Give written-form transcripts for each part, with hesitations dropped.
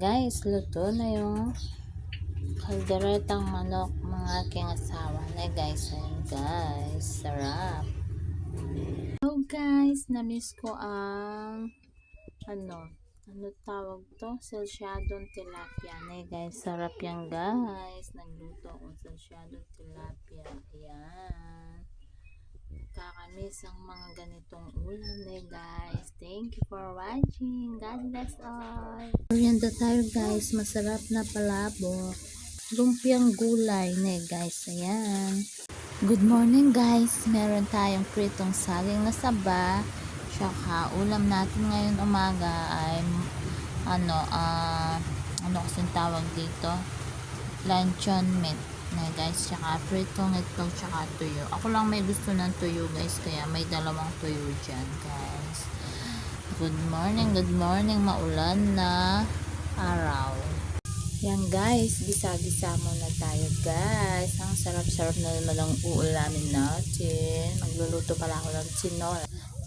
guys, luto na yung kalderetang manok mga aking asawa na guys. Ayan guys, sarap. Hello guys, namiss ko ang ano tawag to? Salsyadong tilapia na guys. Sarap yan guys. Nagluto akong salsyadong tilapia. Ayan. Kakamis ang mga ganitong ulam na guys. Thank you for watching. God bless all. Merienda tayo guys. Masarap na palabok. Lumpiang gulay na guys. Ayan. Good morning guys. Meron tayong pritong saging na saba. Tsaka ulam natin ngayon umaga ay ano kasing tawag dito? Luncheon meat na guys, tsaka pritong itlog, tsaka tuyo. Ako lang may gusto ng tuyo guys, kaya may dalawang tuyo dyan guys. Good morning, maulan na araw. Yan guys, gisa-gisa muna tayo guys. Ang sarap-sarap na naman ang uulamin natin. Magluluto pala ako ng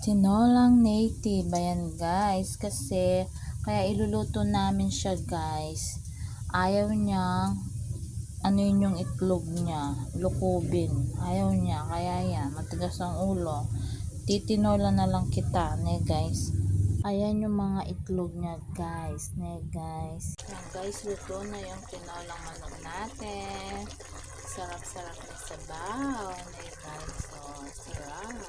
tinolang native. Ayan guys, kasi kaya iluluto namin siya guys. Ayaw niyang yung itlog niya, lukubin. Ayaw niya, kaya yan, matigas ang ulo. Titinola na lang kita, ne guys. Ayan yung mga itlog niya guys, ne guys. Ayan guys, luto na yung tinolang manok natin. Sarap-sarap na sabaw, ne guys. So, sarap.